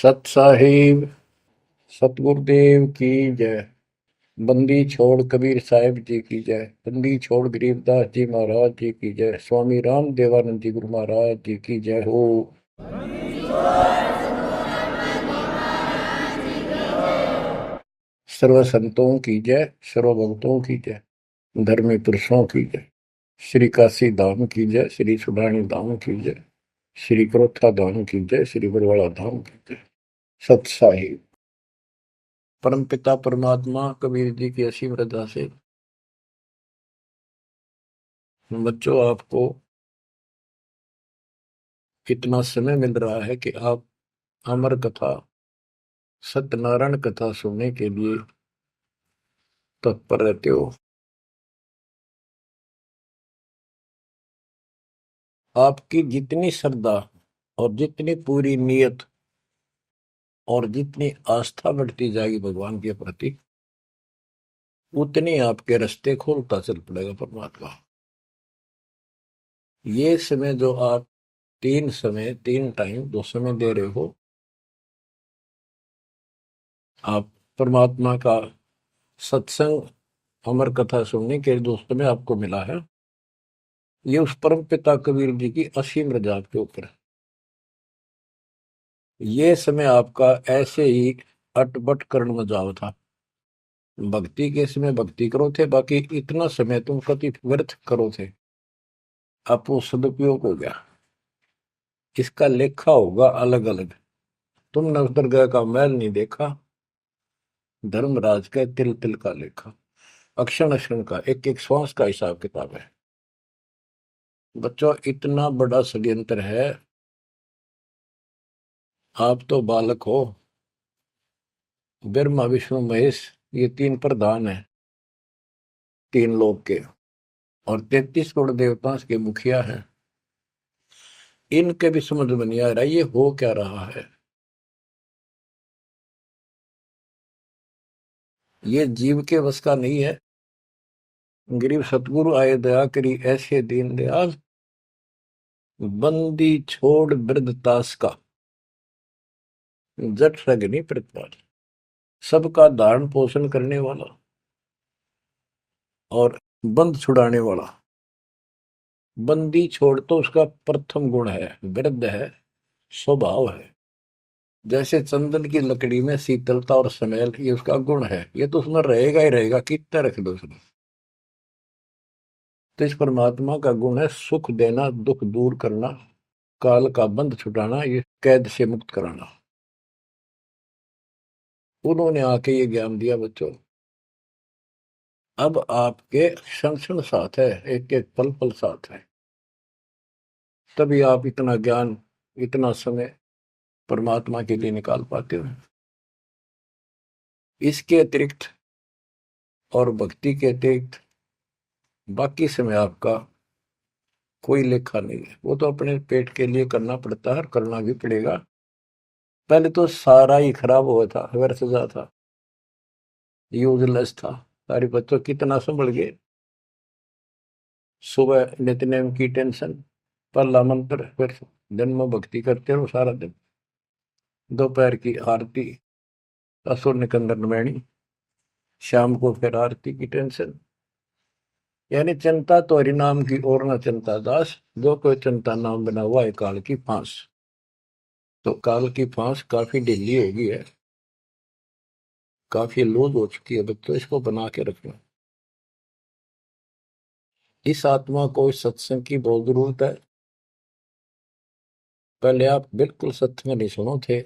सत साहिब सतगुरुदेव की जय। बंदी छोड़ कबीर साहिब जी की जय। बंदी छोड़ गरीबदास जी महाराज जी की जय। स्वामी राम देवानंद जी गुरु महाराज जी की जय हो। सर्व संतों की जय, सर्व भक्तों की जय, धर्मी पुरुषों की जय। श्री काशी धाम की जय, श्री सुडानी धाम की जय, श्री क्रोथा धाम की जय, श्री बरवाड़ा धाम की जय। सत साहिब। परम पिता परमात्मा कबीर जी की असीम रजा से बच्चों आपको इतना समय मिल रहा है कि आप अमर कथा, सत्यनारायण कथा सुनने के लिए तत्पर रहते हो। आपकी जितनी श्रद्धा और जितनी पूरी नियत और जितनी आस्था बढ़ती जाएगी भगवान के प्रति, उतनी आपके रास्ते खोलता चल पड़ेगा परमात्मा। ये समय जो आप तीन टाइम दो समय दे रहे हो, आप परमात्मा का सत्संग अमर कथा सुनने के जो समय आपको मिला है, ये उस परम पिता कबीर जी की असीम रजा के ऊपर है। ये समय आपका ऐसे ही अटपट कर्ण में जाओ था। भक्ति के समय भक्ति करो थे, बाकी इतना समय तुम कति व्यर्थ करो थे, अब वो सदुपयोग हो गया। इसका लेखा होगा अलग अलग। तुमने उस दरगाह का मैल नहीं देखा, धर्मराज का तिल तिल का लेखा, अक्षण अक्षण का, एक एक श्वास का हिसाब किताब है। बच्चों, इतना बड़ा षड्यंत्र है। आप तो बालक हो। ब्रह्मा विष्णु महेश, ये तीन प्रधान है तीन लोक के, और 33 करोड़ देवता के मुखिया हैं। इनके भी समझ में नहीं आ रहा ये हो क्या रहा है। ये जीव के बस का नहीं है। गरीब सतगुरु आए दया करी ऐसे दीन दयाल, बंदी छोड़ वृद्धतास का, जट रगनी प्रतिपाल। सबका धारण पोषण करने वाला और बंद छुड़ाने वाला। बंदी छोड़ तो उसका प्रथम गुण है, वृद्ध है, स्वभाव है। जैसे चंदन की लकड़ी में शीतलता और स्मेल, ये उसका गुण है। ये तो उसमें रहेगा ही रहेगा, कितना रख दो उसमें। तो इस परमात्मा का गुण है सुख देना, दुख दूर करना, काल का बंध छुटाना, ये कैद से मुक्त कराना। उन्होंने आके ये ज्ञान दिया बच्चों। अब आपके क्षण क्षण साथ है, एक एक पल पल साथ है। तभी आप इतना ज्ञान, इतना समय परमात्मा के लिए निकाल पाते हो। इसके अतिरिक्त और भक्ति के अतिरिक्त बाकी समय आपका कोई लेखा नहीं है। वो तो अपने पेट के लिए करना पड़ता है और करना भी पड़ेगा। पहले तो सारा ही खराब हुआ था, व्यर्थ जा था, यूजलेस था। सारे बच्चों कितना संभल गए। सुबह नित्यनेम की टेंशन, पहला मंत्र, फिर जन्म भक्ति करते रहो सारा दिन, दोपहर की आरती, असुर निकंदन नमैनी, शाम को फिर आरती की टेंशन। यानी चिंता तो हरिनाम की और न चिंता दास, जो कोई चिंता नाम बना हुआ है काल की फांस। तो काल की फांस काफी ढीली हो गई है, काफी लूज हो चुकी है बच्चों, इसको बना के रखना। इस आत्मा को इस सत्संग की बहुत जरूरत है। पहले आप बिल्कुल सत्संग नहीं सुनो थे।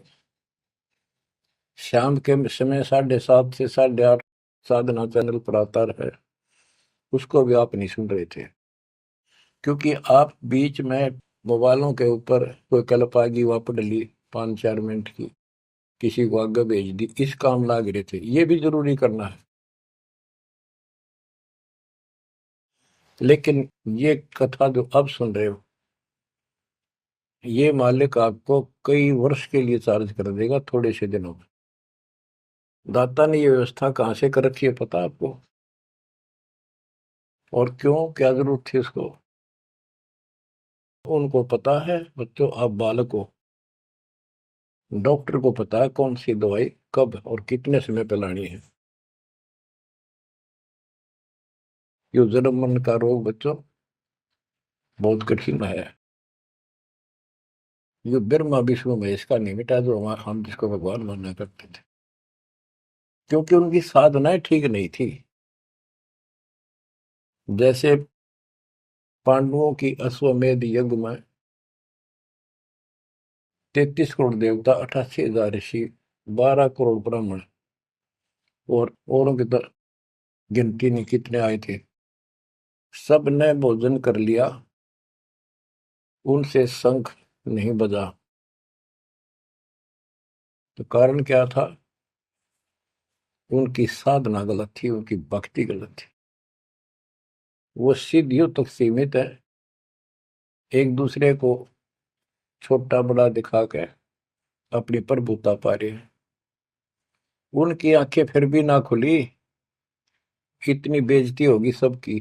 शाम के समय 7:30 से 8:30 साधना चैनल पर आता है, उसको भी आप नहीं सुन रहे थे, क्योंकि आप बीच में मोबाइलों के ऊपर कोई कल्प आ गई, वापस डली 5-4 मिनट की, किसी को आगे भेज दी, इस काम लाग रहे थे। ये भी जरूरी करना है, लेकिन ये कथा जो अब सुन रहे हो, ये मालिक आपको कई वर्ष के लिए चार्ज कर देगा थोड़े से दिनों में। दाता ने ये व्यवस्था कहां से कर रखी है पता आपको? और क्यों, क्या जरूरत थी उसको? उनको पता है बच्चों, आप बालक हो, डॉक्टर को पता है कौन सी दवाई कब और कितने समय पे लानी है। ये जन्म मन का रोग बच्चों बहुत कठिन है। ये ब्रह्मा विष्णु महेश का नहीं मिटा जो हम जिसको भगवान माना करते थे, क्योंकि उनकी साधनाएं ठीक नहीं थी। जैसे पांडवों की अश्वमेध यज्ञ में 33 करोड़ देवता, 88,000 ऋषि, 12 करोड़ ब्राह्मण और औरों की तो गिनती नहीं कितने आए थे, सब ने भोजन कर लिया, उनसे शंख नहीं बजा। तो कारण क्या था? उनकी साधना गलत थी, उनकी भक्ति गलत थी। वो सिद्धियों तक सीमित है, एक दूसरे को छोटा बड़ा दिखा के अपनी प्रभुता पा रहे हैं। उनकी आंखें फिर भी ना खुली, इतनी बेइज्जती होगी सबकी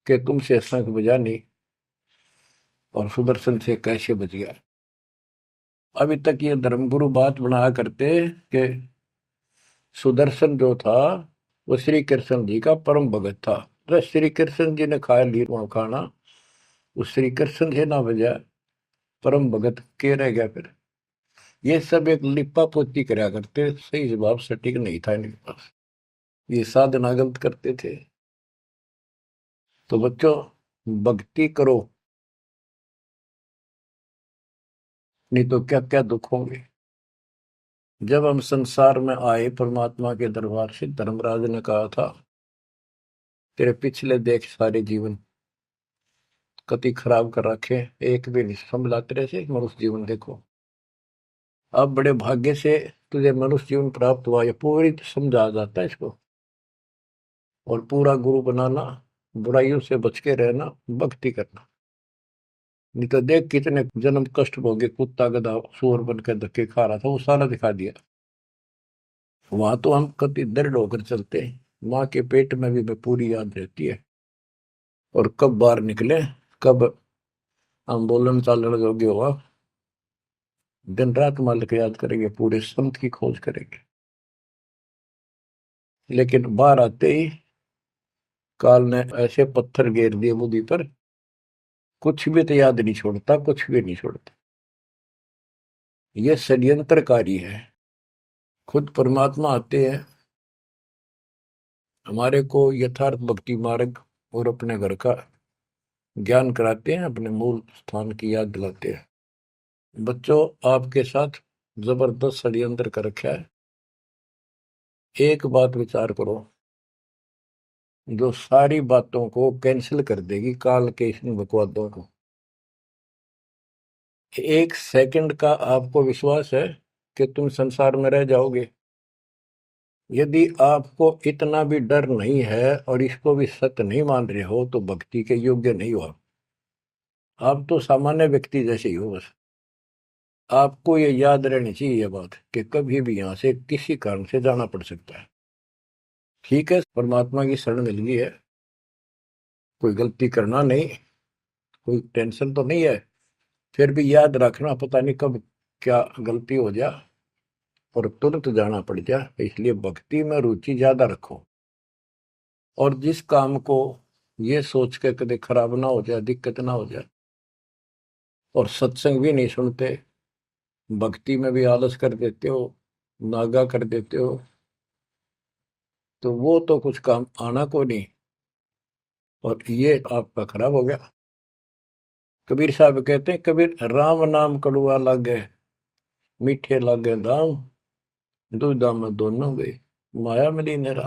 कि तुमसे शंख बजा नहीं और सुदर्शन से कैसे बच गया। अभी तक ये धर्मगुरु बात बनाया करते कि सुदर्शन जो था वो श्री कृष्ण जी का परम भगत था। तो श्री कृष्ण जी ने खाया ली खाना, उस श्री कृष्ण से ना बजा, परम भगत के रह गया फिर। ये सब एक लिपा पोती कराया करते, सही जवाब सटीक नहीं था इनके पास, ये साधना गलत करते थे। तो बच्चों भक्ति करो, नहीं तो क्या क्या दुख होंगे। जब हम संसार में आए परमात्मा के दरबार से, धर्मराज ने कहा था तेरे पिछले देख सारे जीवन कति खराब कर रखे, एक भी नहीं संभला तेरे से, मनुष्य जीवन देखो। अब बड़े भाग्य से तुझे मनुष्य जीवन प्राप्त हुआ, ये पूरी समझा जाता है इसको। और पूरा गुरु बनाना, बुराइयों से बच के रहना, भक्ति करना। नहीं तो देख कितने जन्म कष्ट भोगे, कुत्ता गधा सूअर बन के धक्के खा रहा था, वो सारा दिखा दिया। वहां तो हम कति दृढ़ होकर चलते हैं, माँ के पेट में भी मैं पूरी याद रहती है। और कब बाहर निकले, कब हम बोलन चालन योग्य हुआ, दिन रात मालिक याद करेंगे, पूरे संत की खोज करेंगे। लेकिन बाहर आते ही काल ने ऐसे पत्थर घेर दिए बुद्धि पर, कुछ भी तो याद नहीं छोड़ता, कुछ भी नहीं छोड़ता। ये षड्यंत्रकारी है। खुद परमात्मा आते हैं, हमारे को यथार्थ भक्ति मार्ग और अपने घर का ज्ञान कराते हैं, अपने मूल स्थान की याद दिलाते हैं। बच्चों आपके साथ जबरदस्त षड्यंत्र कर रखा है। एक बात विचार करो, जो सारी बातों को कैंसिल कर देगी, काल के इन बकवादों को। एक सेकंड का आपको विश्वास है कि तुम संसार में रह जाओगे? यदि आपको इतना भी डर नहीं है और इसको भी सत्य नहीं मान रहे हो, तो भक्ति के योग्य नहीं हो आप तो सामान्य व्यक्ति जैसे ही हो बस। आपको ये याद रहनी चाहिए ये बात कि कभी भी यहां से किसी कारण से जाना पड़ सकता है। ठीक है, परमात्मा की शरण मिल गई है, कोई गलती करना नहीं, कोई टेंशन तो नहीं है। फिर भी याद रखना, पता नहीं कब क्या गलती हो जाए और तुरंत जाना पड़ जाए, इसलिए भक्ति में रुचि ज्यादा रखो। और जिस काम को ये सोच के कभी खराब ना हो जाए, दिक्कत ना हो जाए, और सत्संग भी नहीं सुनते, भक्ति में भी आलस कर देते हो, नागा कर देते हो, तो वो तो कुछ काम आना को नहीं, और ये आपका खराब हो गया। कबीर साहब कहते हैं, कबीर राम नाम कड़ुआ लागे, मीठे लागे दाम, दुविधा में दोनों गए, माया मिली नेरा।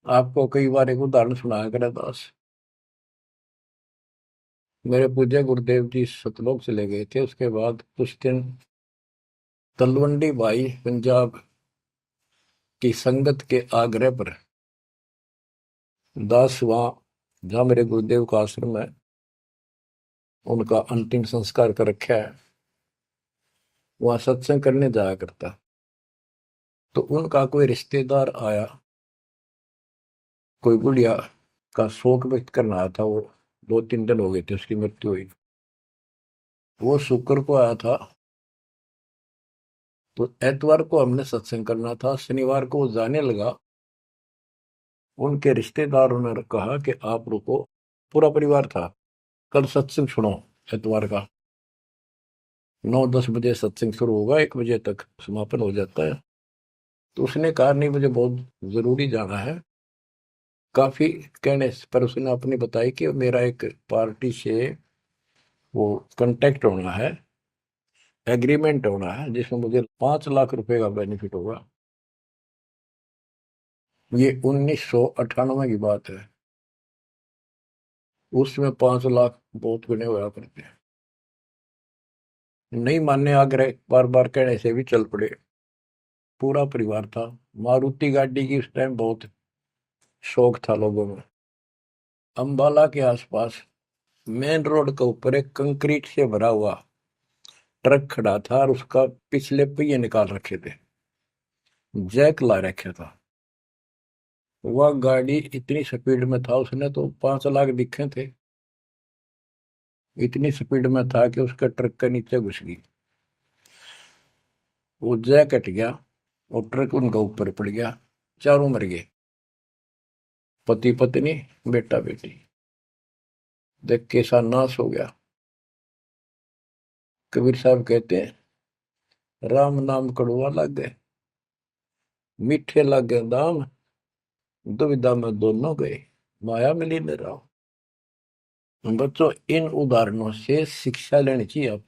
आपको कई बार एक उदाहरण सुनाया करे दास। मेरे पूज्य गुरुदेव जी सतलोक चले गए थे, उसके बाद कुछ दिन तलवंडी भाई पंजाब की संगत के आग्रह पर दास वहां, जहां मेरे गुरुदेव का आश्रम है, उनका अंतिम संस्कार कर रखा है, वहां सत्संग करने जाया करता। तो उनका कोई रिश्तेदार आया, कोई बुढ़िया का शोक व्यक्त करना आया था। वो 2-3 दिन हो गए थे उसकी मृत्यु हुई। वो शुक्र को आया था, तो एतवार को हमने सत्संग करना था, शनिवार को वो जाने लगा। उनके रिश्तेदारों ने कहा कि आप रुको, पूरा परिवार था, कल सत्संग सुनो एतवार का। 9-10 बजे सत्संग शुरू होगा, 1 बजे तक समापन हो जाता है। तो उसने कहा नहीं, मुझे बहुत जरूरी जाना है। काफी कहने पर उसने अपनी बताई कि मेरा एक पार्टी से वो कांटेक्ट होना है, एग्रीमेंट होना है, जिसमें मुझे 5 लाख रुपए का बेनिफिट होगा। ये 1998 की बात है। उसमें 5 लाख बहुत गुने हुआ करते हैं। नहीं मानने आग्रह बार बार कहने से भी चल पड़े। पूरा परिवार था। मारुति गाड़ी की उस टाइम बहुत शौक था लोगों में। अंबाला के आसपास मेन रोड के ऊपर एक कंक्रीट से भरा हुआ ट्रक खड़ा था और उसका पिछले पहिए निकाल रखे थे, जैक ला रखा था। वह गाड़ी इतनी स्पीड में था, उसने तो 5 लाख दिखे थे। इतनी स्पीड में था कि उसका ट्रक के नीचे घुस गई। वो जैक कट गया और ट्रक उनका ऊपर पड़ गया। चारों मर गए, पति पत्नी बेटा बेटी। देख कैसा नाश हो गया। कबीर साहब कहते हैं, राम नाम कड़वा लग गए, मीठे लग गए दाम, दुविधा में दोनों गए, माया मिली न राम। बच्चों, इन उदाहरणों से शिक्षा लेनी चाहिए आप,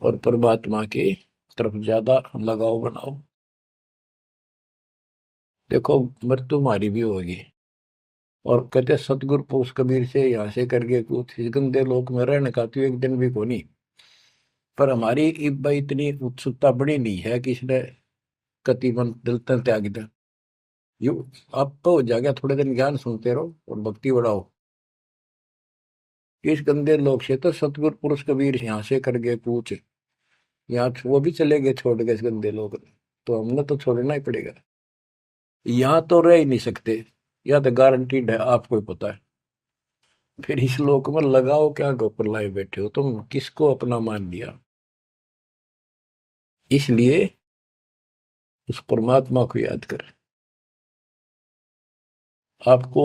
और परमात्मा की तरफ ज्यादा लगाव बनाओ। देखो, मृत्यु हमारी भी होगी। और कहते सतगुरु पुरुष कबीर से यहाँ से करके कुछ इस गंदे लोक में रहने का तो एक दिन भी को नहीं। पर हमारी इब्बा इतनी उत्सुकता बड़ी नहीं है कि इसने कति मन दिल तन त्याग दे। यू अब तो हो जाएगा, थोड़े दिन ज्ञान सुनते रहो और भक्ति बढ़ाओ। इस गंदे लोग से तो सतगुरु पुरुष कबीर यहाँ से करके पूछ, यहाँ वो भी चले गए छोड़ के इस गंदे लोग। तो हमने तो छोड़ना ही पड़ेगा। यहाँ तो रह ही नहीं सकते, या तो गारंटीड है, आपको ही पता है। फिर इस लोक में लगाओ क्या, गोपर लाए बैठे हो तुम, किसको अपना मान लिया। इसलिए उस परमात्मा को याद कर। आपको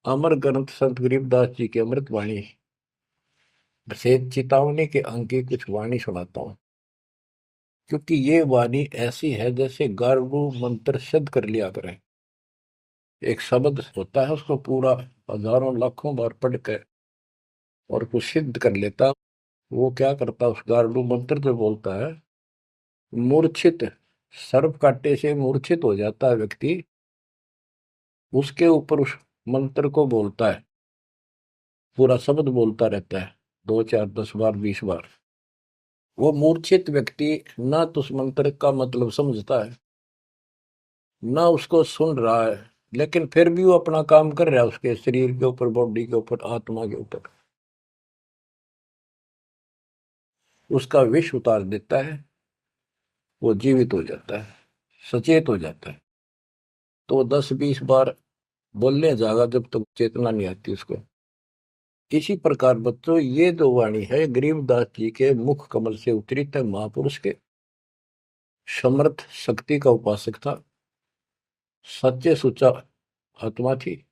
अमर ग्रंथ संत गरीबदास जी की अमृत वाणी से चेतावनी के अंक की कुछ वाणी सुनाता हूं। क्योंकि ये वाणी ऐसी है जैसे गारगू मंत्र सिद्ध कर लिया करें। एक शब्द होता है, उसको पूरा हजारों लाखों बार पढ़ कर और कुछ सिद्ध कर लेता। वो क्या करता, उस गारडू मंत्र जो बोलता है, मूर्छित सर्प काटे से मूर्छित हो जाता है व्यक्ति, उसके ऊपर उस मंत्र को बोलता है, पूरा शब्द बोलता रहता है, 2 4 10 बार 20 बार। वो मूर्छित व्यक्ति ना तो उस मंत्र का मतलब समझता है, ना उसको सुन रहा है, लेकिन फिर भी वो अपना काम कर रहा है, उसके शरीर के ऊपर, बॉडी के ऊपर, आत्मा के ऊपर। उसका विष उतार देता है, वो जीवित हो जाता है, सचेत हो जाता है। तो 10 20 बार बोलने जाएगा जब तक चेतना नहीं आती उसको। इसी प्रकार बच्चों, ये जो वाणी है गरीबदास जी के मुख कमल से उतरी था। महापुरुष के समर्थ शक्ति का उपासक था, सच्चे सुचा आत्मा थी।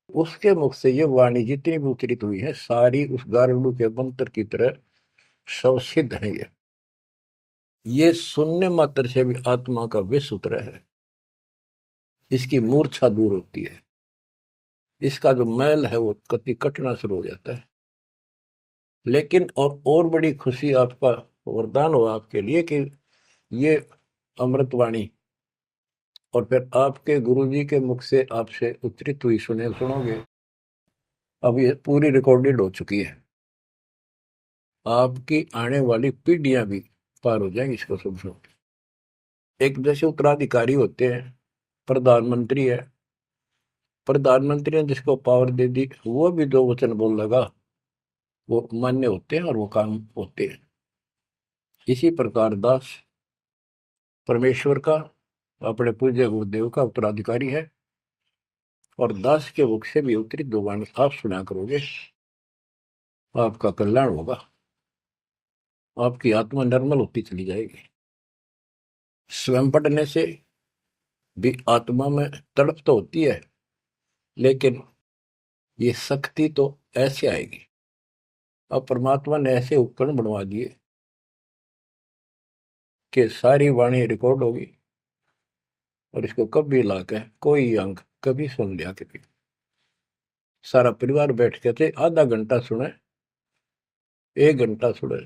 उसके मुख से ये वाणी जितनी भी उतरित हुई है, सारी उस गारुड़ के मंत्र की तरह सब सिद्ध है। ये सुनने मात्र से भी आत्मा का विष उतरा है, इसकी मूर्छा दूर होती है, इसका जो मैल है वो कति कटना शुरू हो जाता है। लेकिन और बड़ी खुशी आपका वरदान हो आपके लिए कि ये अमृतवाणी और फिर आपके गुरुजी के मुख से आपसे उच्चरित हुई सुनोगे। अब ये पूरी रिकॉर्डेड हो चुकी है, आपकी आने वाली पीढ़ियां भी पार हो जाएंगी इसको सुन सुन। एक जैसे उत्तराधिकारी होते हैं, प्रधानमंत्री है, प्रधानमंत्री ने जिसको पावर दे दी, वो भी जो वचन बोल लगा वो मान्य होते हैं और वो काम होते हैं। इसी प्रकार दास परमेश्वर का, अपने पूज्य गुरुदेव का उत्तराधिकारी है, और दास के मुख से भी उत्तरित दो वाणी आप सुना करोगे, आपका कल्याण होगा। आपकी आत्मा निर्मल होती चली जाएगी। स्वयं पढ़ने से भी आत्मा में तड़प तो होती है, लेकिन ये शक्ति तो ऐसे आएगी। अब परमात्मा ने ऐसे उपकरण बनवा दिए कि सारी वाणी रिकॉर्ड होगी, और इसको कभी लाके कोई अंग कभी सुन लिया कभी, सारा परिवार बैठ के थे, आधा घंटा सुने, 1 घंटा सुने,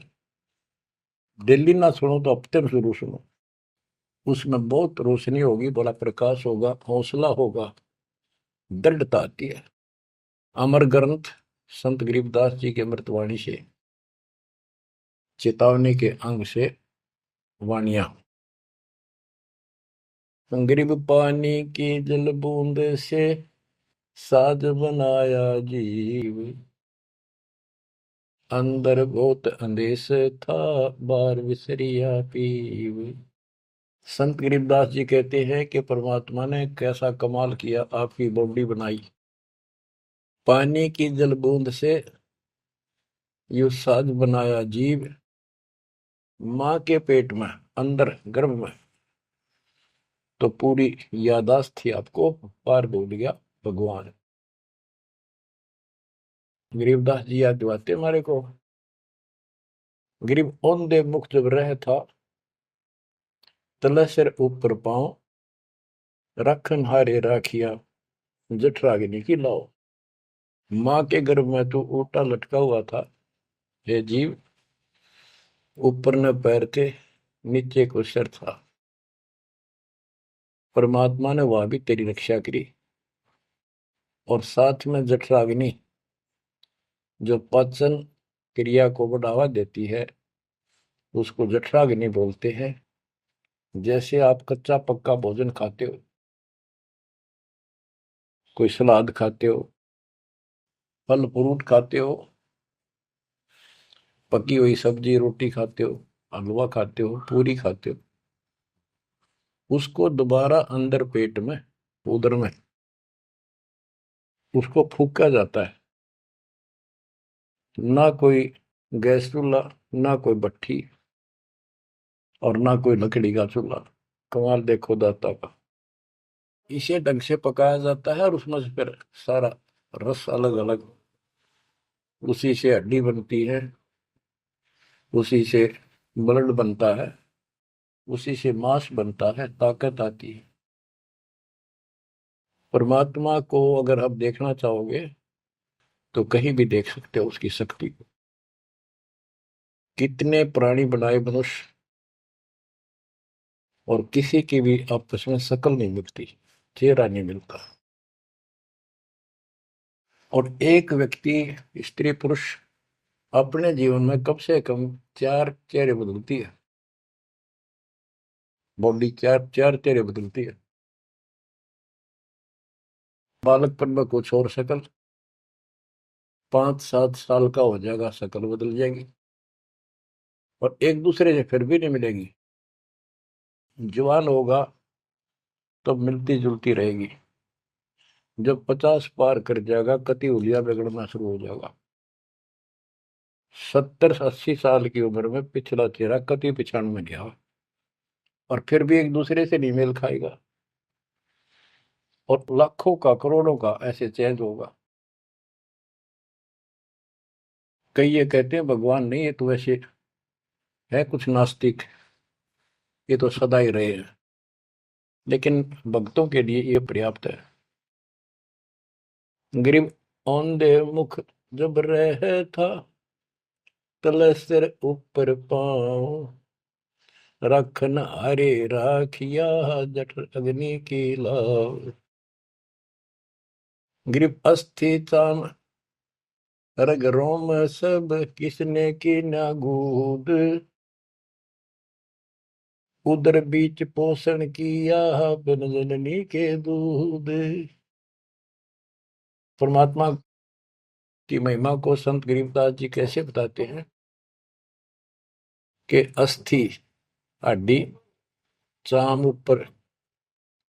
डेली ना सुनो तो हफ्ते में जरूर सुनो। उसमें बहुत रोशनी होगी, बड़ा प्रकाश होगा, हौसला होगा, दृढ़ता आती है। अमर ग्रंथ संत गरीबदास जी के अमृतवाणी से, चेतावनी के अंग से वाणियां। गरीब पानी की जल बूंद से साज बनाया जीव, अंदर बहुत अंदेश था, बार विसरिया पीव। संत गरीबदास जी कहते हैं कि परमात्मा ने कैसा कमाल किया, आपकी बॉडी बनाई, पानी की जल बूंद से यू साज बनाया जीव, माँ के पेट में अंदर गर्भ में तो पूरी यादाश्त थी आपको, पार बोल गया भगवान। गरीबदास जी याद दिवाते हमारे को। गरीब औंधे मुख जब रह था, तले सिर ऊपर पांव, रखन हारे राखिया, जठराग्नि की लाओ। माँ के गर्भ में तू उल्टा लटका हुआ था, हे जीव, ऊपर न पैर थे, नीचे को सिर था। परमात्मा ने वह भी तेरी रक्षा करी, और साथ में जठराग्नि जो पाचन क्रिया को बढ़ावा देती है, उसको जठराग्नि बोलते हैं। जैसे आप कच्चा पक्का भोजन खाते हो, कोई सलाद खाते हो, फल फ्रूट खाते हो, पकी हुई सब्जी रोटी खाते हो, हलवा खाते हो, पूरी खाते हो, उसको दोबारा अंदर पेट में, उदर में, उसको फूका जाता है। ना कोई गैस चूल्हा, ना कोई भट्ठी, और ना कोई लकड़ी का चूल्हा। कमाल देखो दाता का। इसे ढंग से पकाया जाता है, और उसमें से फिर सारा रस अलग अलग, उसी से हड्डी बनती है, उसी से ब्लड बनता है, उसी से मांस बनता है, ताकत आती है। परमात्मा को अगर आप देखना चाहोगे तो कहीं भी देख सकते हो उसकी शक्ति को। कितने प्राणी बनाए मनुष्य, और किसी की भी आपस में शकल नहीं मिलती, चेहरा नहीं मिलता। और एक व्यक्ति, स्त्री पुरुष, अपने जीवन में कम से कम 4 चेहरे बदलती है। बॉडी 4 चेहरे बदलती है। बालकपन में कुछ और शकल, 5-7 साल का हो जाएगा शकल बदल जाएगी, और एक दूसरे से फिर भी नहीं मिलेगी। जवान होगा तो मिलती जुलती रहेगी, जब 50 पार कर जाएगा कति उलिया बिगड़ना शुरू हो जाएगा। 70-80 साल की उम्र में पिछला चेहरा कति पिछाड़ में गया, और फिर भी एक दूसरे से नहीं मेल खाएगा, और लाखों का करोड़ों का ऐसे चेंज होगा। कई ये कहते हैं भगवान नहीं, ये तो वैसे है कुछ नास्तिक, ये तो सदा ही रहे हैं, लेकिन भक्तों के लिए ये पर्याप्त है। गरीब औंधे मुख जब रह था, तले सिर ऊपर पांव, रखन हरे राखिया, जठ अग्नि की लाव। गरीब अस्थि चाम रग रोम सब, किसने की ना गूद, उदर बीच पोषण किया, बिन जननी के दूध। परमात्मा की महिमा को संत गरीबदास जी कैसे बताते हैं कि अस्थि हड्डी, चाम ऊपर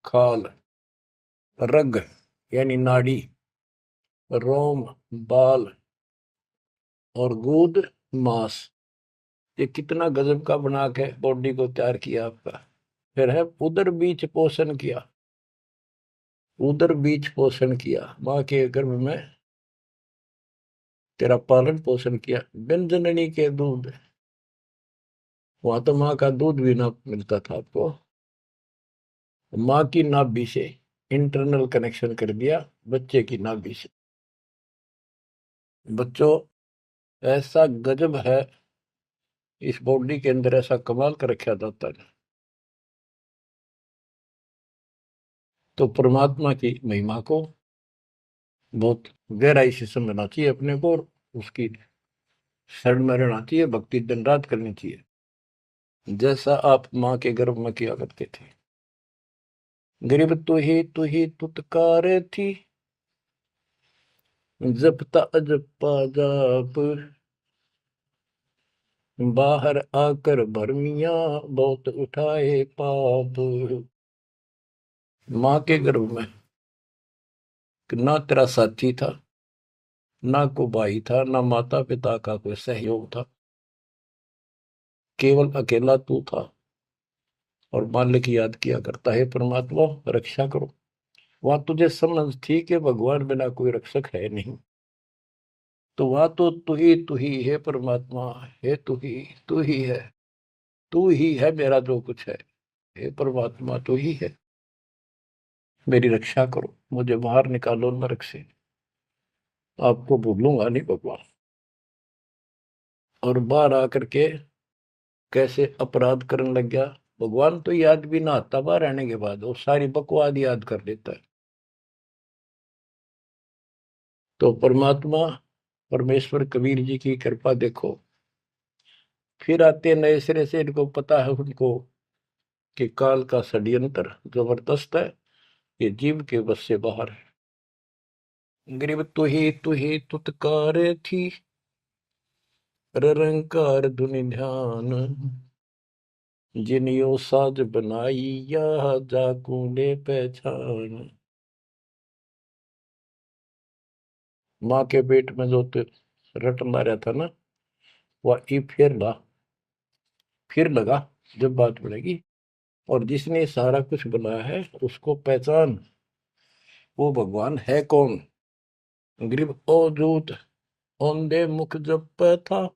खाल, रग यानी नाड़ी, रोम बाल, और गूद मांस, ये कितना गजब का बना के बॉडी को तैयार किया आपका। फिर है उदर बीच पोषण किया, उदर बीच पोषण किया, माँ के गर्भ में तेरा पालन पोषण किया। बिन जननी के दूध, वहां तो माँ का दूध भी ना मिलता था आपको, माँ की नाभि से इंटरनल कनेक्शन कर दिया बच्चे की नाभि से। बच्चों, ऐसा गजब है इस बॉडी के अंदर, ऐसा कमाल कर रखा जाता है। तो परमात्मा की महिमा को बहुत गहराई से समझना चाहिए अपने को, और उसकी शरण में रहना चाहिए, भक्ति दिन रात करनी चाहिए, जैसा आप माँ के गर्भ में किया करते थे। गरीब तू ही तुतकार थी, जपता अजपा जाप, बाहर आकर भरमिया बहुत उठाए पाप। माँ के गर्भ में ना तेरा साथी था, ना को भाई था, ना माता पिता का कोई सहयोग था, केवल अकेला तू था। और मालिक याद किया करता है, परमात्मा रक्षा करो। वहां तुझे समझ थी कि भगवान बिना कोई रक्षक है नहीं, तो वहां तो तू ही है परमात्मा, है तू ही है, तू ही है मेरा जो कुछ है। हे परमात्मा तू ही है, मेरी रक्षा करो, मुझे बाहर निकालो नरक से, आपको भूलूंगा नहीं भगवान। और बाहर आकर के कैसे अपराध करने लग गया, भगवान तो याद भी ना आता बाहर आने के बाद, वो सारी बकवाद याद कर लेता है। तो परमात्मा परमेश्वर कबीर जी की कृपा देखो, फिर आते नए सिरे से, इनको पता है उनको कि काल का षड्यंत्र जबरदस्त है, ये जीव के बस से बाहर है। गरीब तू ही तुतकार थी, रंकार धुनि ध्यान, जिनियो साज बनाई या जाकू ने पहचान। माँ के पेट में जो रटना रहता ना, वह ई फिर लगा जब बात बढ़ेगी, और जिसने सारा कुछ बनाया है उसको पहचान, वो भगवान है कौन। गरीब अवधूत औंधे मुख जप था,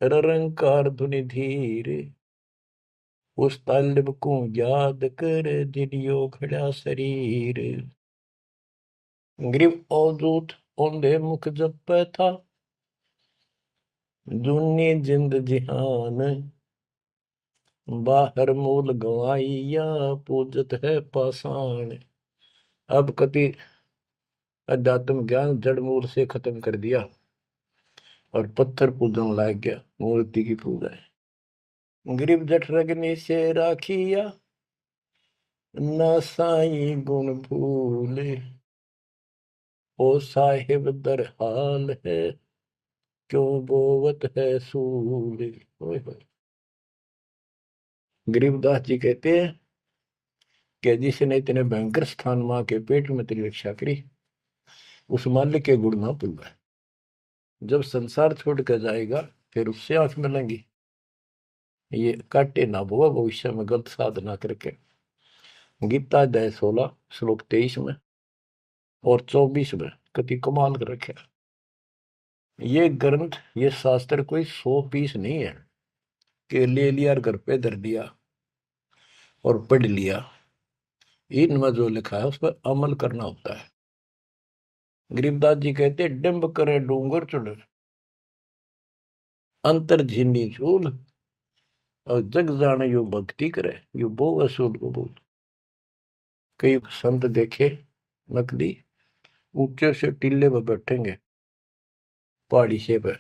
रंकार धुनि धीर, उस तालिब को याद कर दिलियो खड़ा शरीर। गरीब अवधूत औंधे मुख जप था, दुनी जिंद जिहान, बाहर मूल गवाइया पूजत है पाषाण। अब कति अध्यात्म ज्ञान जड़ मूल से खत्म कर दिया और पत्थर पूजन लाग गया, मूर्ति की पूजा है। गरीब जठ रगनी से राखिया, ना साई गुण भूले, ओ साहिब दर हाल है, क्यों बोवत है सूले। गरीबदास जी कहते हैं कि जिसने इतने भयंकर स्थान मां के पेट में तेरी रक्षा करी, उस मालिक के गुण ना भूलना। जब संसार छोड़ कर जाएगा फिर उससे आंख मिलेंगी, ये काटे ना बुआ भविष्य में गलत साधना करके। गीता अध्याय 16 श्लोक 23 में और 24 में कति कमाल कर रखे। ये ग्रंथ, ये शास्त्र कोई 100 पीस नहीं है कि ले लिया और घर पे धर दिया और पढ़ लिया। इनमें जो लिखा है उस पर अमल करना होता है। गरीबदास जी कहते डिंब करे डूंगर चुड़, अंतर झिन्नी झूल, और जग जाने यो भक्ति करे, यो बो असूल कबूल। कई संत देखे नकली ऊंचे से टीले पर बैठेंगे पहाड़ी से पे,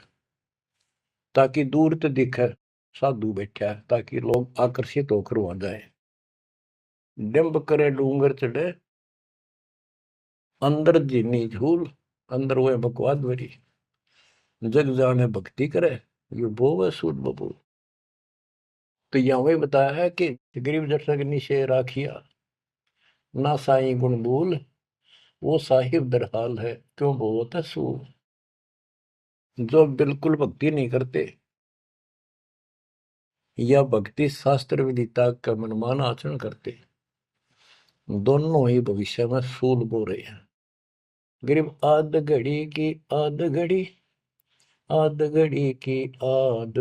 ताकि दूर तो दिखे साधु बैठा है, ताकि लोग आकर्षित होकर वहां जाए। डिंब करे डूंगर चढ़े, अंदर जीनी झूल, अंदर वो बकवाद भरी, जग जाने भक्ति करे, ये बोवे सूद बबूल। तो यहाँ वही बताया है कि गरीब जट अग्नि से राखिया, ना साई गुण भूल, वो साहिब दरहाल है, क्यों बोवत है सूल। जो बिल्कुल भक्ति नहीं करते या भक्ति शास्त्र विदिता का मनमान आचरण करते, दोनों ही भविष्य में सूल बो रहे हैं। गरीब आध घड़ी की आध घड़ी, आध घड़ी की आध,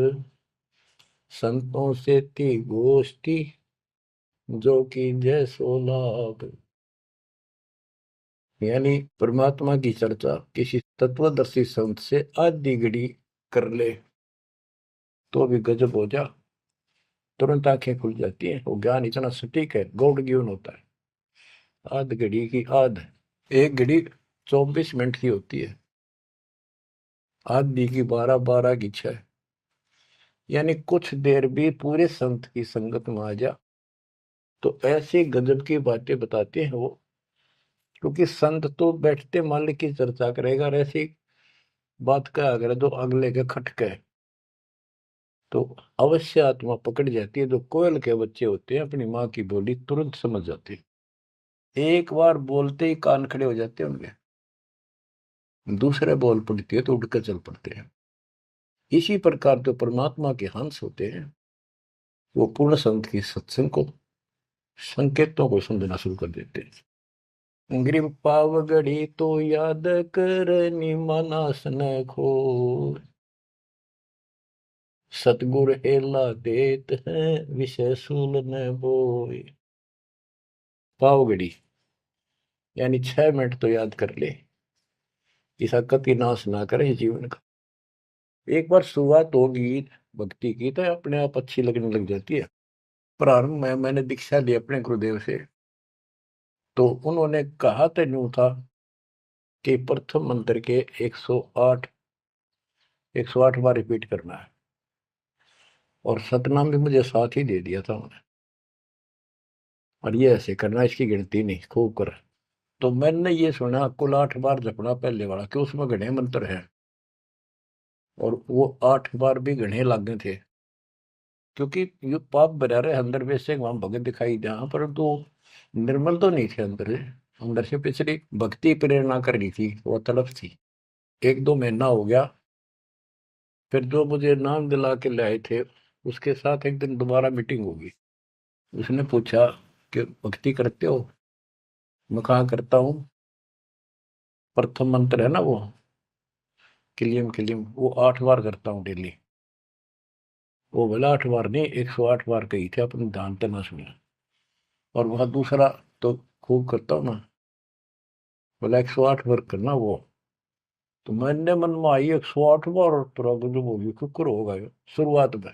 संतों से थी गोष्ठी, जो कि जैसो लाभ। यानी परमात्मा की चर्चा किसी तत्वदर्शी संत से आधी घड़ी कर ले तो भी गजब हो जा, तुरंत आंखें खुल जाती हैं। वो ज्ञान इतना सटीक है, गॉड गिवन होता है। आध घड़ी की आध, एक घड़ी 24 मिनट की होती है, आधी की 12, 12 की 6। यानी कुछ देर भी पूरे संत की संगत में आ जा तो ऐसी गजब की बातें बताते हैं वो। क्योंकि संत तो बैठते मालिक की चर्चा करेगा, और ऐसी बात का अगर जो अगले के खटके तो अवश्य आत्मा पकड़ जाती है। जो कोयल के बच्चे होते हैं अपनी माँ की बोली तुरंत समझ जाते हैं, एक बार बोलते ही कान खड़े हो जाते हैं उनके। दूसरे बोल पड़ती है तो उठकर चल पड़ते हैं। इसी प्रकार जो परमात्मा के हंस होते हैं वो पूर्ण संत की सत्संग को, संकेतों को समझना शुरू कर देते हैं। ग्रीव पावगढ़ी तो याद करनी मानस न खो, सतगुर हेला देत है विषय सूल न बोए। पावगढ़ी यानी 6 मिनट तो याद कर ले, ऐसा कति नाश ना करे जीवन का। एक बार शुरुआत होगी भक्ति की तो अपने आप अच्छी लगने लग जाती है। प्रारंभ में मैंने दीक्षा ली अपने गुरुदेव से, तो उन्होंने कहा तो यूं था कि प्रथम मंत्र के 108 बार रिपीट करना है, और सतनाम भी मुझे साथ ही दे दिया था उन्होंने, और ये ऐसे करना, इसकी गिनती नहीं, खूब कर। तो मैंने ये सुना कुल 8 बार जपना पहले वाला, कि उसमें घने मंत्र हैं, और वो 8 बार भी घने लागे थे। क्योंकि ये पाप भरा रहे अंदर वैसे वहां भगत दिखाई जहां, परंतु निर्मल तो नहीं थे अंदर से। अंदर से पिछली भक्ति प्रेरणा कर रही थी, वो तड़प थी। 1-2 महीना हो गया, फिर जो मुझे नाम दिला के लाए थे उसके साथ एक दिन दोबारा मीटिंग होगी। उसने पूछा कि भक्ति करते हो? मैं कहा करता हूँ। प्रथम मंत्र है ना वो किलियम किलियम, वो 8 बार करता हूँ डेली। वो बोला 8 बार नहीं, 108 बार कही थे, अपने ध्यान से ना सुना। और वह दूसरा तो खूब करता हूँ ना, बोला 108 बार करना वो। तो मैंने मन में आई 108 बार, तो गजब होगी, कुकर होगा ये शुरुआत में।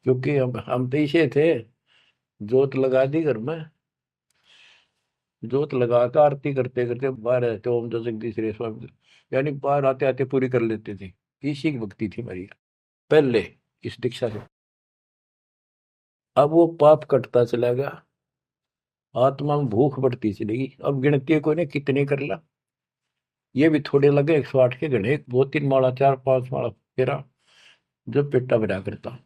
क्योंकि हम तो इसे थे, जोत लगा दी घर में, जोत लगा कर आरती करते करते बाहर रहते, ओम जो जगदीश रे स्वामी, यानी बाहर आते आते पूरी कर लेते थे। इसी की भक्ति थी मेरी पहले, इस दीक्षा से। अब वो पाप कटता चला गया, आत्मा में भूख बढ़ती चलेगी। अब गिनती को ने कितने कर ला, ये भी थोड़े लगे 108 के गणे, 2-3 माला 4-5 माला फेरा, जब पेटा भरा करता।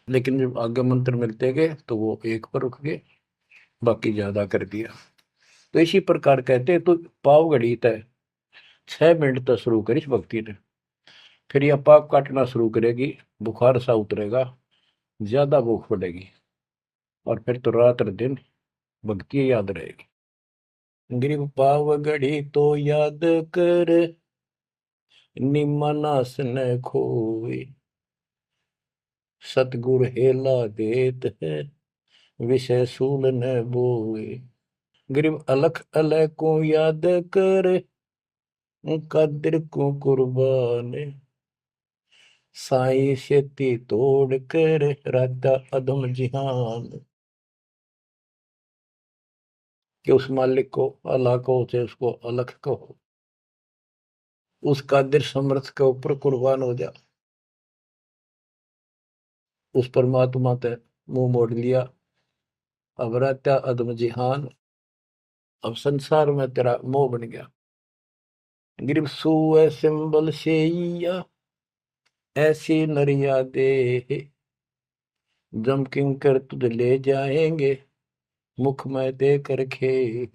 लेकिन जब आगे मंत्र मिलते गए तो वो एक पर रुक गए, बाकी ज्यादा कर दिया। तो इसी प्रकार कहते हैं, तो पाव घड़ी तय 6 मिनट तक शुरू करी इस भक्ति ने, फिर यह पाप काटना शुरू करेगी, बुखार सा उतरेगा, ज्यादा भूख पड़ेगी, और फिर तो रात दिन भक्ति याद रहेगी। ग्रीव पाव घड़ी तो याद कर निमनास न खोए, सतगुर हेला देत है विषय सूल न बोए। ग्रीव अलख अलय को याद कर कदर को कुर्बान, साई शेती तोड़ कर राता अदम जिहान। कि उस मालिक को अल्लाह को से उसको अलख कहो, उस कादिर समर्थ के ऊपर कुर्बान हो जा। उस परमात्मा ते मुंह मोड़ लिया, अब रहता अदम जिहान, अब संसार में तेरा मोह बन गया। गिरब सुए सिंबल शेया ऐसी नरिया दे, जम किंकर तुझ ले जाएंगे मुख में दे कर खे।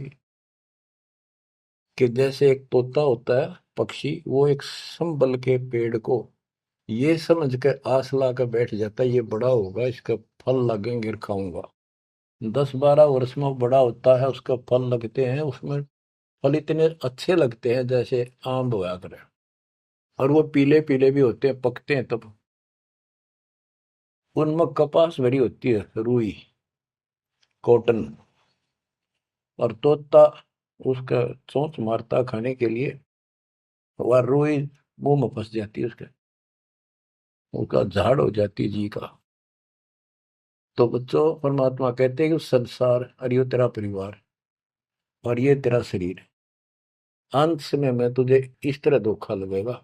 कि जैसे एक तोता होता है पक्षी, वो एक संबल के पेड़ को ये समझ के आस ला कर बैठ जाता है ये बड़ा होगा, इसका फल लगेंगे, खाऊंगा। 10-12 वर्ष में वो बड़ा होता है, उसका फल लगते हैं, उसमें फल इतने अच्छे लगते हैं जैसे आम होया करे, और वो पीले पीले भी होते हैं, पकते हैं तब। उनमें कपास भरी होती है, रुई, कॉटन, और तोता उसका चोंच मारता खाने के लिए, वह रुई मुंह में फंस जाती है उसके, उसका झाड़ हो जाती है जी का। तो बच्चों, परमात्मा कहते हैं कि संसार और ये तेरा परिवार और ये तेरा शरीर, अंत समय में तुझे इस तरह धोखा लगेगा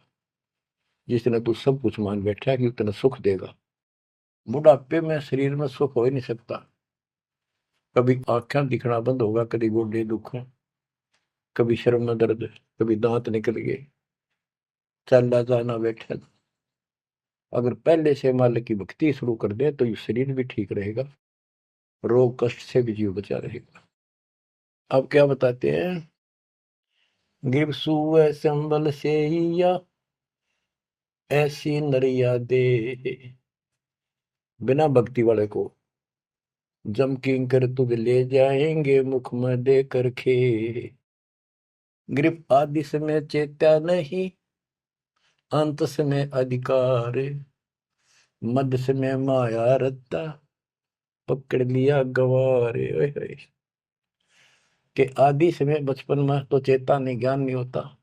जिसने तू सब कुछ मान बैठा है कि उतना सुख देगा। बुढ़ापे में शरीर में सुख हो ही नहीं सकता। कभी आंखें दिखना बंद होगा, कभी गोडे दुख, कभी शर्म में दर्द, कभी दांत निकल गए, चलना जाना बैठा। अगर पहले से मालिक की भक्ति शुरू कर दे तो ये शरीर भी ठीक रहेगा, रोग कष्ट से भी जीव बचा रहेगा। अब क्या बताते हैं, गिर सुअ संबल से या ऐसी नरिया दे, बिना भक्ति वाले को जम किंकर तुझ ले जाएंगे मुख में दे कर खे। ग्रिप आदि समय चेत्या नहीं, अंत समय अधिकार, मध्य समय माया रत्ता, पकड़ लिया गवारे। ओए होए। कि आदि समय बचपन में तो चेता नहीं, ज्ञान नहीं होता,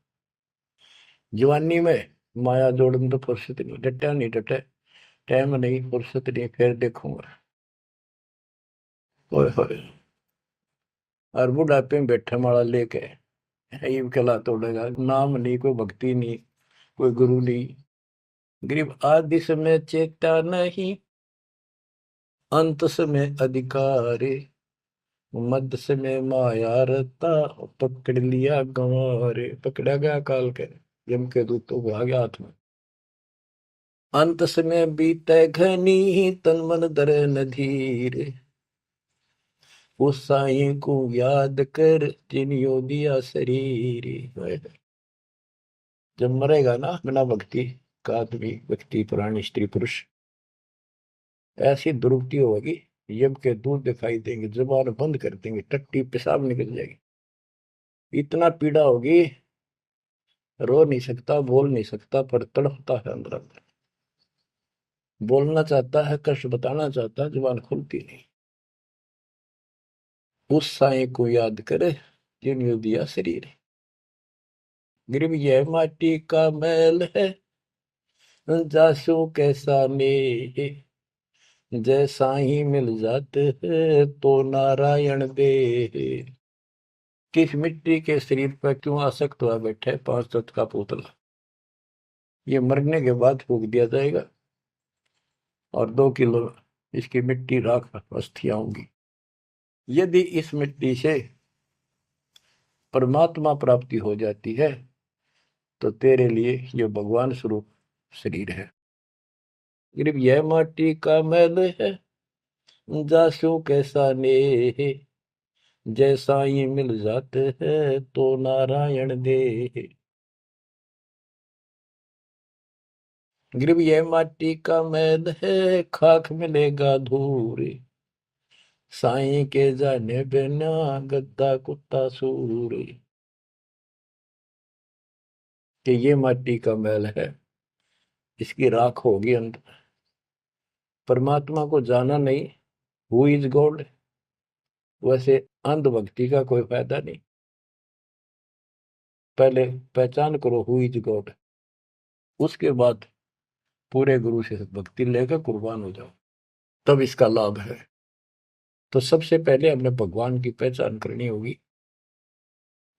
जवानी में माया जोड़न तो फुर्सत नहीं, डटा नहीं डटे, टाइम नहीं, फुर्सत नहीं, फिर देखूंगा। ओए होए। और बुढ़ापे में बैठे माला लेके ये कला तोड़ेगा, नाम नहीं, कोई भक्ति नहीं, कोई गुरु नहीं। गरीब आदि समय चेता नहीं, अंत समय अधिकारी, मध्य समय माया रता, पकड़ लिया गंवारे। पकड़ा गया काल के, यम के दूतों को आ गया हाथ में। अंत समय बीते घनी, तन मन धरे न धीर, उस साईं को याद कर जिनियो दिया शरीर। जब मरेगा ना बिना भक्ति का आदमी, व्यक्ति, प्राणी, स्त्री, पुरुष, ऐसी दुर्गति होगी, यम के दूध दिखाई देंगे, जुबान बंद कर देंगे, टट्टी पेशाब निकल जाएगी, इतना पीड़ा होगी, रो नहीं सकता, बोल नहीं सकता, पर तड़पता है अंदर अंदर, बोलना चाहता है, कष्ट बताना चाहता है, जुबान खुलती नहीं। उस साईं को याद करे जिन्होंने दिया शरीर। गिरव यह माटी का मैल है, जासू कैसा ने, जैसा ही मिल जाते हैं तो नारायण दे। किस मिट्टी के शरीर पर क्यों आसक्त हुआ बैठे 5 तत्व का पुतला, ये मरने के बाद फूक दिया जाएगा और 2 किलो इसकी मिट्टी राख अस्थियां होंगी। यदि इस मिट्टी से परमात्मा प्राप्ति हो जाती है तो तेरे लिए ये भगवान स्वरूप शरीर है। सिर्फ यह माटी का मैल है, जासू कैसा ने, जैसा ही मिल जाते हैं तो नारायण दे। गिरव यह माटी का मैल है, खाक मिलेगा धूर, साईं के जाने बिना गद्दा कुत्ता सूर। कि ये माटी का मैल है, इसकी राख होगी अंत। परमात्मा को जाना नहीं, हु इज गॉड, वैसे अंधभक्ति का कोई फायदा नहीं। पहले पहचान करो हु इज गॉड, उसके बाद पूरे गुरु से भक्ति लेकर कुर्बान हो जाओ, तब इसका लाभ है। तो सबसे पहले हमने भगवान की पहचान करनी होगी,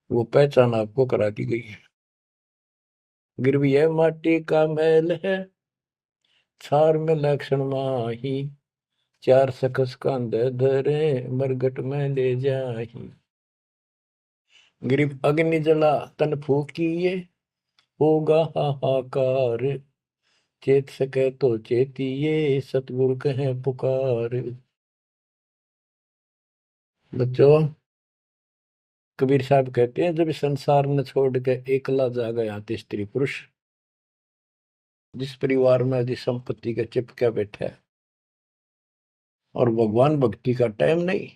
वो पहचान आपको करा दी गई है। गिरव यह माटी का मैल है, छार में लक्षण माही, चार सकस कांधे धरे मरगट में ले जाही। गिरिव अग्नि जला तन फूकिए, होगा हाहाकार, चेत सके तो चेतिए, सतगुरु कहे पुकार। बच्चों, कबीर साहब कहते हैं जब संसार न छोड़ के एकला जा गया स्त्री पुरुष, जिस परिवार में जिस संपत्ति के चिपके बैठे है और भगवान भक्ति का टाइम नहीं।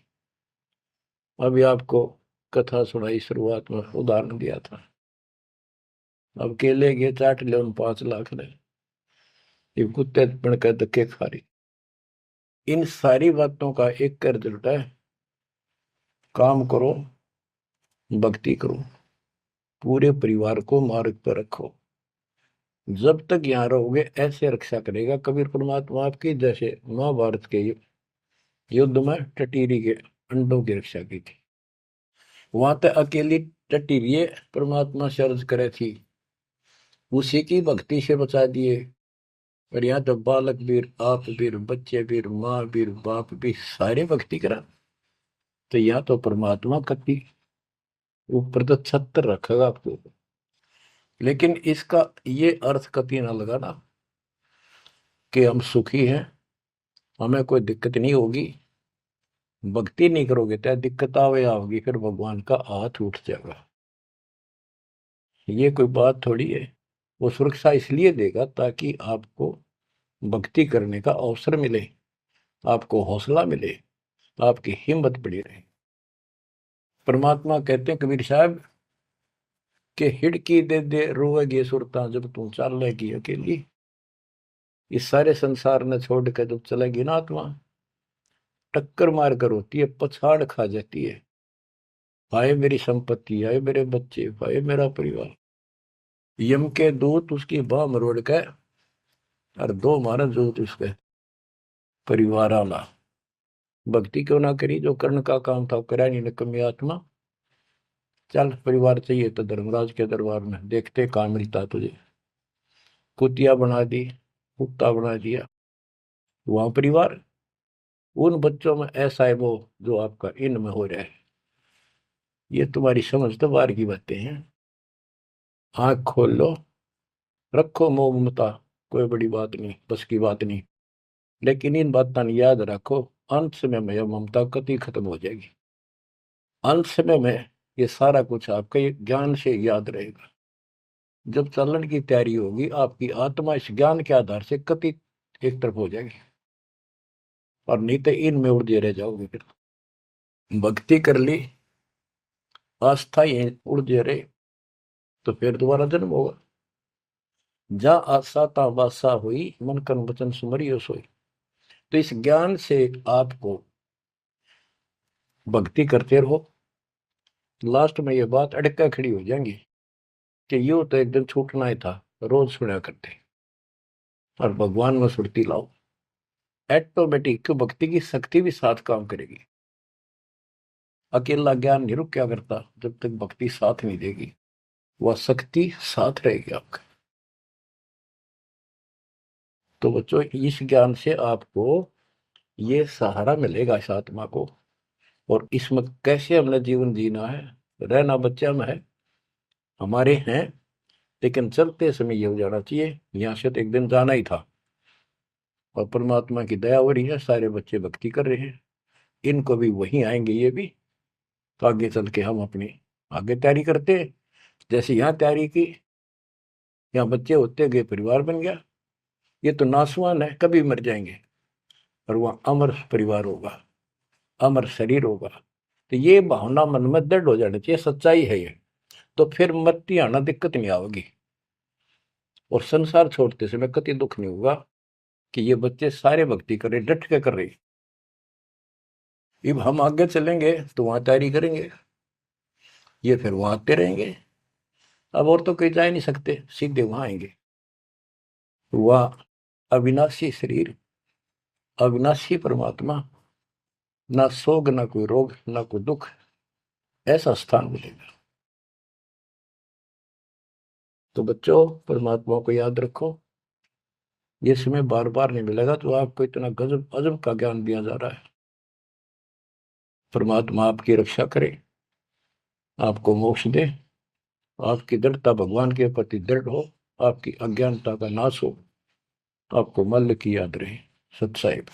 अभी आपको कथा सुनाई, शुरुआत में उदाहरण दिया था। अब केले के चाट ले, उन 5 लाख ने, ये कुत्ते बन कर धक्के खा रही। इन सारी बातों का एक कर रिजल्ट है, काम करो, भक्ति करो, पूरे परिवार को मार्ग पर रखो। जब तक यहाँ रहोगे ऐसे रक्षा करेगा कबीर परमात्मा आपकी, जैसे महाभारत के युद्ध में टटीरी के अंडों की रक्षा की थी। वहां तक अकेली टटीरी परमात्मा से अर्ज करे थी, उसी की भक्ति से बचा दिए। और यहाँ तो बालक वीर, आप वीर, बच्चे वीर, माँ वीर, बाप भी सारे भक्ति करा। तो यहाँ तो परमात्मा कति ऊपर तो छत्र रखेगा आपको। लेकिन इसका ये अर्थ कभी ना लगाना कि हम सुखी हैं, हमें कोई दिक्कत नहीं होगी। भक्ति नहीं करोगे तो दिक्कत आवे आओगी, फिर भगवान का हाथ उठ जाएगा। ये कोई बात थोड़ी है। वो सुरक्षा इसलिए देगा ताकि आपको भक्ति करने का अवसर मिले, आपको हौसला मिले, आपकी हिम्मत बड़ी रहे। परमात्मा कहते हैं कबीर साहब के हिड़की दे दे रोएगी सुरता, जब तू चलेगी अकेली। इस सारे संसार ने छोड़ कर जब चलेगी ना आत्मा, टक्कर मार कर होती है, पछाड़ खा जाती है। हाय मेरी संपत्ति, हाय मेरे बच्चे, हाय मेरा परिवार। यम के दूत उसकी बाह मरोड़ के और 2 मारा दूत उसके परिवार आला। भक्ति क्यों ना करी? जो कर्ण का काम था करा नहीं, निकम्मी आत्मा। चल परिवार चाहिए तो धर्मराज के दरबार में देखते कहाँ मिलता तुझे। कुतिया बना दी, कुत्ता बना दिया। वहां परिवार, उन बच्चों में ऐसा है वो जो आपका इनमें हो रहा है। ये तुम्हारी समझ तो बाहर की बातें हैं। आंख खोल लो, रखो मोह ममता, कोई बड़ी बात नहीं, बस की बात नहीं। लेकिन इन बातों याद रखो, अंत समय में यह ममता कति खत्म हो जाएगी। अंत समय में ये सारा कुछ आपके ज्ञान से याद रहेगा। जब चलन की तैयारी होगी, आपकी आत्मा इस ज्ञान के आधार से कति एक तरफ हो जाएगी, और नहीं तो इनमें उलझे रह जाओगे। फिर भक्ति कर ली, आस्था ये उलझे रहे, तो फिर दोबारा जन्म होगा। जा आशा ता वासा हुई, मन कर्म वचन सुमरियो सोई। तो इस ज्ञान से आपको भक्ति करते रहो। लास्ट में ये बात अड़का खड़ी हो जाएंगी कि यूं तो एक दिन छूटना ही था, रोज सुना करते। और भगवान में सुरती लाओ, ऑटोमेटिक भक्ति की शक्ति भी साथ काम करेगी। अकेला ज्ञान नहीं रुक क्या करता, जब तक भक्ति साथ नहीं देगी, वह शक्ति साथ रहेगी आपका। तो बच्चों, इस ज्ञान से आपको ये सहारा मिलेगा इस आत्मा को। और इसमें कैसे हमने जीवन जीना है, रहना बच्चा में है, हमारे हैं, लेकिन चलते समय ये हो जाना चाहिए यहाँ से तो एक दिन जाना ही था। और परमात्मा की दया हो रही है, सारे बच्चे भक्ति कर रहे हैं, इनको भी वहीं आएंगे ये भी। तो आगे चल के हम अपनी आगे तैयारी करते हैं। जैसे यहाँ तैयारी की, यहाँ बच्चे होते गए, परिवार बन गया। ये तो नासवान है, कभी मर जाएंगे, और वहाँ अमर परिवार होगा, अमर शरीर होगा। तो ये भावना मन में दृढ़ हो जानी चाहिए, सच्चाई है ये। तो फिर मरती आना दिक्कत नहीं आवेगी, और संसार छोड़ते समय कति दुख नहीं होगा कि ये बच्चे सारे भक्ति कर रहे, डट के कर रहे। अब हम आगे चलेंगे तो वहां तैयारी करेंगे, ये फिर वहां आते रहेंगे। अब और तो कहीं जा नहीं सकते, सीधे वहां आएंगे। वह अविनाशी शरीर, अविनाशी परमात्मा, ना सोग, ना कोई रोग, ना कोई दुख, ऐसा स्थान मिलेगा। तो बच्चों, परमात्मा को याद रखो। ये समय बार बार नहीं मिलेगा, तो आपको इतना गजब अजब का ज्ञान दिया जा रहा है। परमात्मा आपकी रक्षा करे, आपको मोक्ष दे, आपकी दृढ़ता भगवान के प्रति दृढ़ हो, आपकी अज्ञानता का नाश हो, आपको मल्ल की याद रहे। सत साहिब।